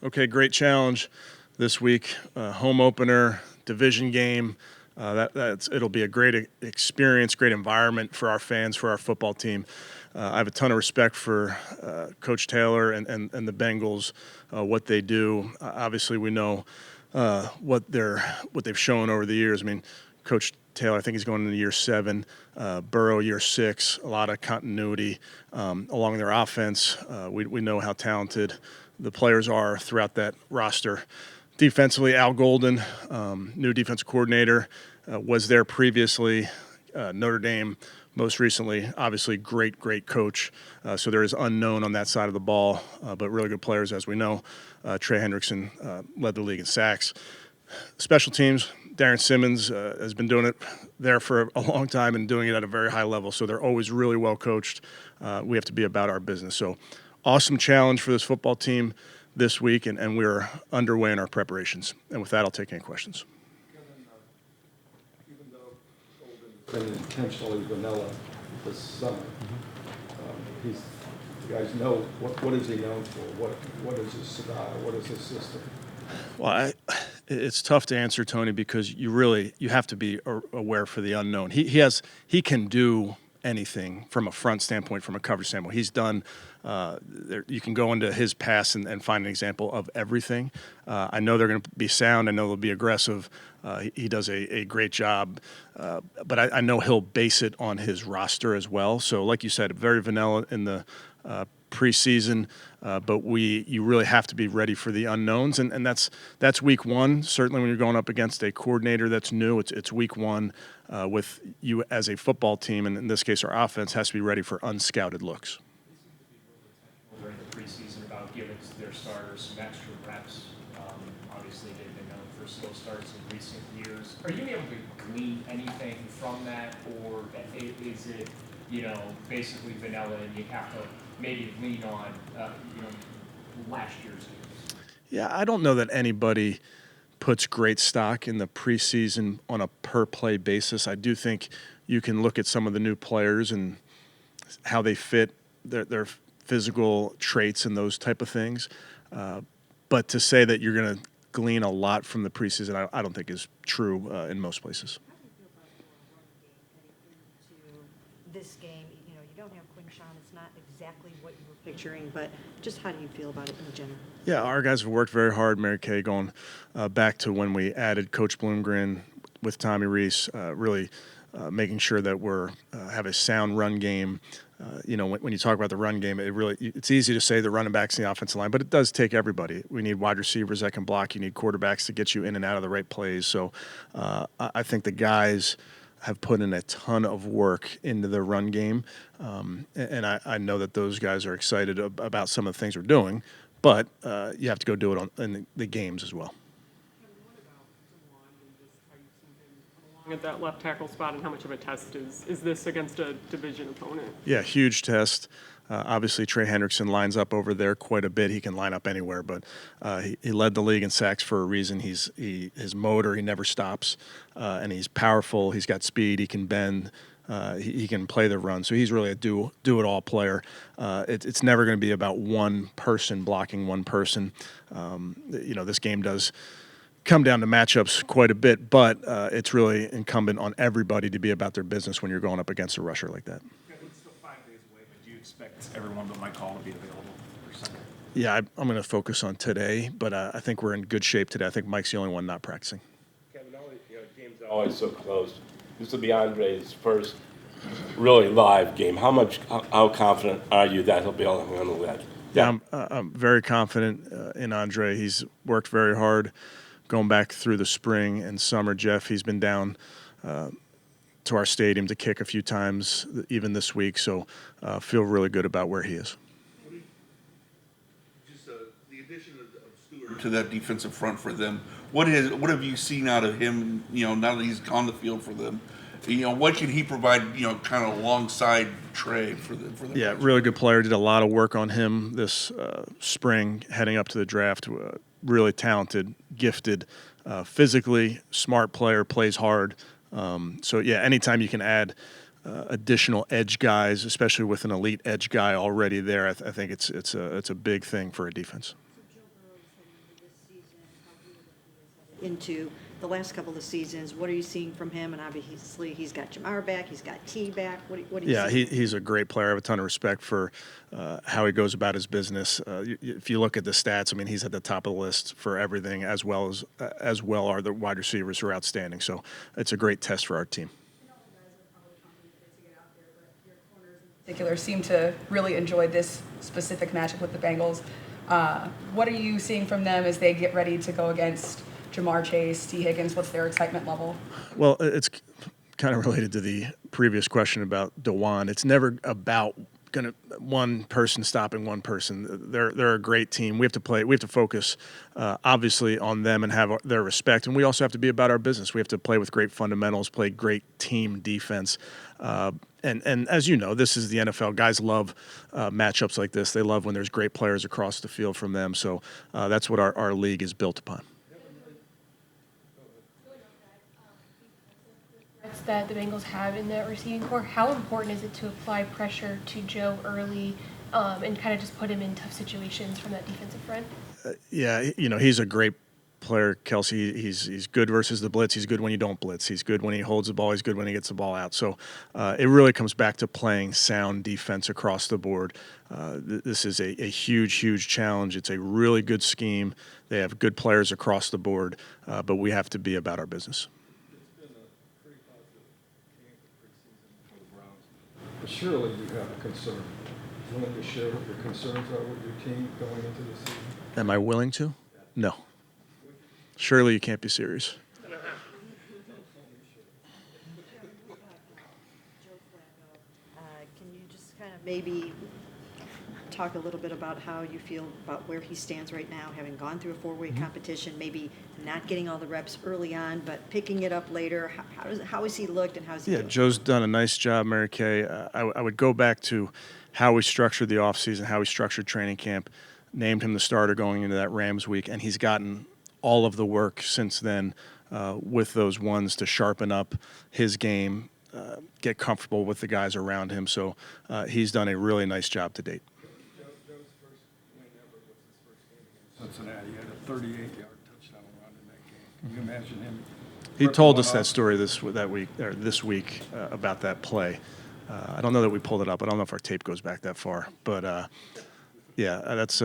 Okay, great challenge this week. Home opener, division game. It'll be a great experience, great environment for our fans, for our football team. I have a ton of respect for Coach Taylor and the Bengals, what they do. Obviously, we know what they've shown over the years. I mean, Coach Taylor, I think he's going into year 7. Burrow, year 6. A lot of continuity along their offense. We know how talented the players are throughout that roster. Defensively, Al Golden, new defensive coordinator, was there previously. Notre Dame, most recently, obviously great coach. So there is unknown on that side of the ball, but really good players, as we know. Trey Hendrickson led the league in sacks. Special teams, Darren Simmons has been doing it there for a long time and doing it at a very high level. So they're always really well coached. We have to be about our business. So awesome challenge for this football team this week, and we're underway in our preparations. And with that, I'll take any questions. Even though Golden has been intentionally vanilla this summer, you guys know what is he known for? What is his style? What is his system? Well, it's tough to answer, Tony, because you have to be aware for the unknown. He can do anything from a front standpoint, from a coverage standpoint. He's done. You can go into his past and find an example of everything. I know they're going to be sound. I know they'll be aggressive. He does a great job, but I know he'll base it on his roster as well. So, like you said, very vanilla in the preseason, but you really have to be ready for the unknowns, and that's week 1. Certainly, when you're going up against a coordinator that's new, it's week 1 with you as a football team, and in this case, our offense has to be ready for unscouted looks. During the preseason about giving their starters some extra reps. Obviously, they've been known for slow starts in recent years. Are you able to glean anything from that, or is it, basically vanilla and you have to maybe lean on, last year's games? Yeah, I don't know that anybody puts great stock in the preseason on a per-play basis. I do think you can look at some of the new players and how they fit their physical traits and those type of things. But to say that you're going to glean a lot from the preseason, I don't think is true in most places. How do you feel about your run game heading into this game? You don't have Quinshawn. It's not exactly what you were picturing, but just how do you feel about it in general? Yeah, our guys have worked very hard, Mary Kay, going back to when we added Coach Bloomgren with Tommy Rees, really making sure that we're have a sound run game. When you talk about the run game, it's easy to say the running backs in the offensive line, but it does take everybody. We need wide receivers that can block. You need quarterbacks to get you in and out of the right plays. So I think the guys have put in a ton of work into the run game, and I know that those guys are excited about some of the things we're doing, but you have to go do it in the games as well. At that left tackle spot, and how much of a test is this against a division opponent? Yeah, huge test. Obviously, Trey Hendrickson lines up over there quite a bit. He can line up anywhere, but he led the league in sacks for a reason. His motor, he never stops, and he's powerful. He's got speed. He can bend. He can play the run. So he's really a do-it-all player. It's never going to be about one person blocking one person. This game does come down to matchups quite a bit, but it's really incumbent on everybody to be about their business when you're going up against a rusher like that. It's still 5 days away, but do you expect everyone but Mike Hall to be available for Sunday? Yeah, I'm going to focus on today, but I think we're in good shape today. I think Mike's the only one not practicing. Kevin, games are always so close. This will be Andre's first really live game. How confident are you that he'll be able to handle that? Yeah, I'm very confident in Andre. He's worked very hard going back through the spring and summer. Jeff, he's been down to our stadium to kick a few times, even this week. So feel really good about where he is. Just the addition of Stewart to that defensive front for them. What have you seen out of him? Now that he's on the field for them, what can he provide? Kind of alongside Trey for the. Yeah, really good player. Did a lot of work on him this spring, heading up to the draft. Really talented, gifted, physically smart player, plays hard. So yeah, anytime you can add additional edge guys, especially with an elite edge guy already there, I think it's a big thing for a defense. So Joe Burrow is heading into the last couple of seasons. What are you seeing from him? And obviously, he's got Jamar back, he's got T back. What do you Yeah, see? he's a great player. I have a ton of respect for how he goes about his business. If you look at the stats, I mean, he's at the top of the list for everything, as well are the wide receivers who are outstanding. So it's a great test for our team. Particular seem to really enjoy this specific matchup with the Bengals. What are you seeing from them as they get ready to go against Jamar Chase, T. Higgins? What's their excitement level? Well, it's kind of related to the previous question about DeJuan. It's never about one person stopping one person. They're a great team. We have to focus obviously on them and have their respect, and we also have to be about our business. We have to play with great fundamentals, play great team defense. And as you know, this is the NFL. Guys love matchups like this. They love when there's great players across the field from them. So that's what our league is built upon. That the Bengals have in that receiving core, how important is it to apply pressure to Joe early and kind of just put him in tough situations from that defensive front? Yeah, he's a great player, Kelsey. He's good versus the blitz. He's good when you don't blitz. He's good when he holds the ball. He's good when he gets the ball out. So it really comes back to playing sound defense across the board. This is a huge challenge. It's a really good scheme. They have good players across the board, but we have to be about our business. But surely you have a concern. Willing to share what your concerns are with your team going into the season? Am I willing to? No. Surely you can't be serious. Can you just kind of maybe talk a little bit about how you feel about where he stands right now, having gone through a four-way competition, maybe not getting all the reps early on, but picking it up later? How has he looked and how's he Yeah, doing? Joe's done a nice job, Mary Kay. I would go back to how we structured the offseason, how we structured training camp, named him the starter going into that Rams week, and he's gotten all of the work since then with those ones to sharpen up his game, get comfortable with the guys around him. So he's done a really nice job to date. Joe's first win ever was his first game against Cincinnati. He had a 38-yard touchdown run in that game. Can you imagine him? He told us that story this week about that play. I don't know that we pulled it up. I don't know if our tape goes back that far, but yeah, that's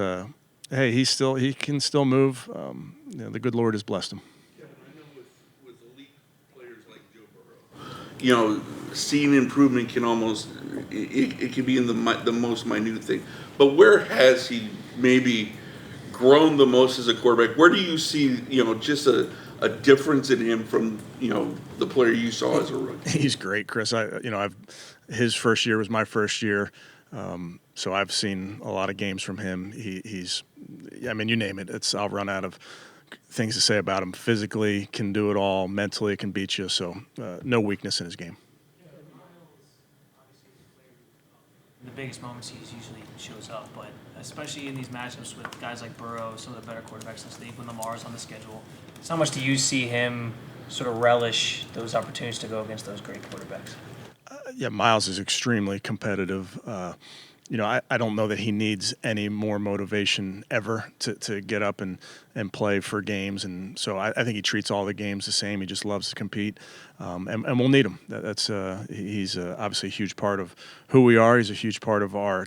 hey, he can still move. The good Lord has blessed him. Yeah, I know with elite players like Joe Burrow, seeing improvement can almost it can be in the most minute thing. But where has he maybe grown the most as a quarterback? Where do you see just a difference in him from the player you saw as a rookie? He's great, Chris. His first year was my first year, so I've seen a lot of games from him. I mean, you name it. I'll run out of things to say about him. Physically, can do it all. Mentally, can beat you. So no weakness in his game. In the biggest moments, he usually shows up, but especially in these matchups with guys like Burrow, some of the better quarterbacks in the league, when Lamar's on the schedule. So how much do you see him sort of relish those opportunities to go against those great quarterbacks? Yeah, Miles is extremely competitive. I don't know that he needs any more motivation ever to get up and play for games. And so I think he treats all the games the same. He just loves to compete, and we'll need him. He's obviously a huge part of who we are. He's a huge part of our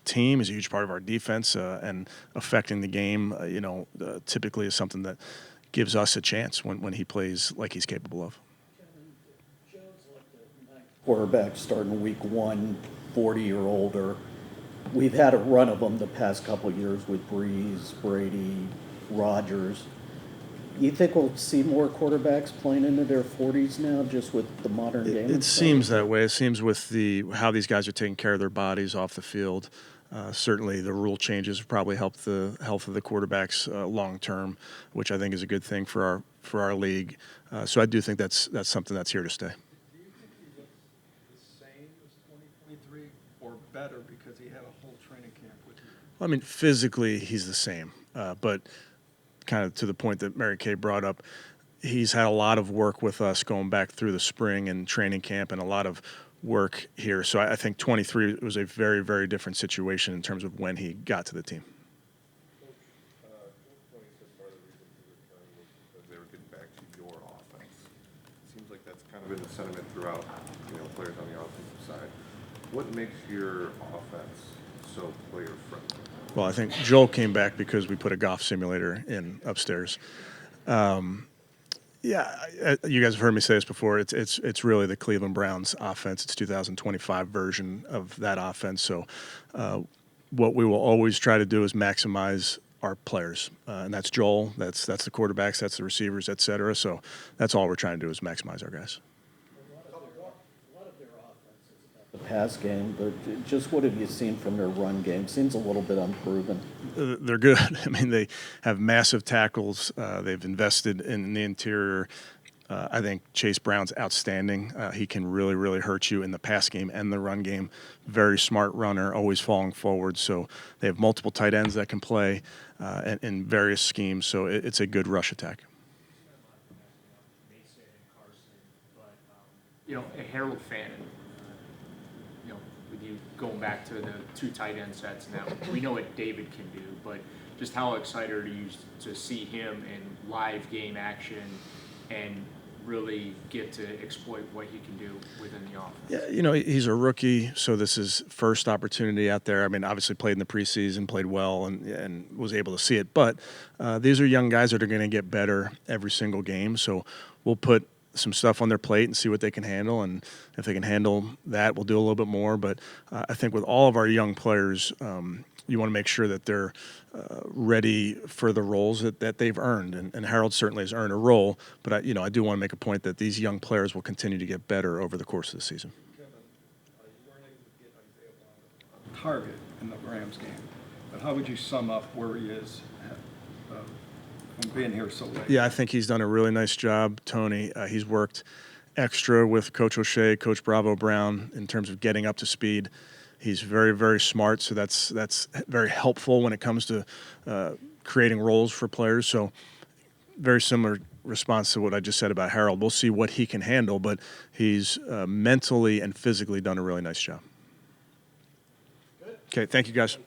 team. He's a huge part of our defense, and affecting the game, typically is something that gives us a chance when he plays like he's capable of. Quarterback starting week 1, 40 or older. We've had a run of them the past couple of years with Breeze, Brady, Rodgers. You think we'll see more quarterbacks playing into their 40s now, just with the modern game? It seems that way. It seems with how these guys are taking care of their bodies off the field. Certainly, the rule changes probably help the health of the quarterbacks long term, which I think is a good thing for our league. So I do think that's something that's here to stay. Or better because he had a whole training camp with you? Well, I mean, physically he's the same, but kind of to the point that Mary Kay brought up, he's had a lot of work with us going back through the spring and training camp, and a lot of work here. So I think 23 was a very, very different situation in terms of when he got to the team. They were good been the sentiment throughout, players on the offensive side. What makes your offense so player-friendly? Well, I think Joel came back because we put a golf simulator in upstairs. You guys have heard me say this before. It's really the Cleveland Browns offense. It's 2025 version of that offense. So, what we will always try to do is maximize our players, and that's Joel. That's the quarterbacks. That's the receivers, et cetera. So, that's all we're trying to do is maximize our guys. The pass game, but just what have you seen from their run game? Seems a little bit unproven. They're good. I mean, they have massive tackles. They've invested in the interior. I think Chase Brown's outstanding. He can really, really hurt you in the pass game and the run game. Very smart runner, always falling forward. So they have multiple tight ends that can play in various schemes. So it's a good rush attack. A Harold Fannin, with you going back to the two tight end sets now, we know what David can do, but just how excited are you to see him in live game action and really get to exploit what he can do within the offense? Yeah, he's a rookie, so this is first opportunity out there. I mean, obviously played in the preseason, played well, and was able to see it. But these are young guys that are going to get better every single game, so we'll put some stuff on their plate and see what they can handle, and if they can handle that, we'll do a little bit more. But I think with all of our young players, you want to make sure that they're ready for the roles that they've earned, and Harold certainly has earned a role. But I do want to make a point that these young players will continue to get better over the course of the season. Kevin, you weren't able to get Isaiah on target in the Rams game, but how would you sum up where he is from being here so late? Yeah, I think he's done a really nice job, Tony. He's worked extra with Coach O'Shea, Coach Bravo Brown in terms of getting up to speed. He's very, very smart, so that's very helpful when it comes to creating roles for players. So very similar response to what I just said about Harold. We'll see what he can handle, but he's mentally and physically done a really nice job. Good. Okay, thank you, guys.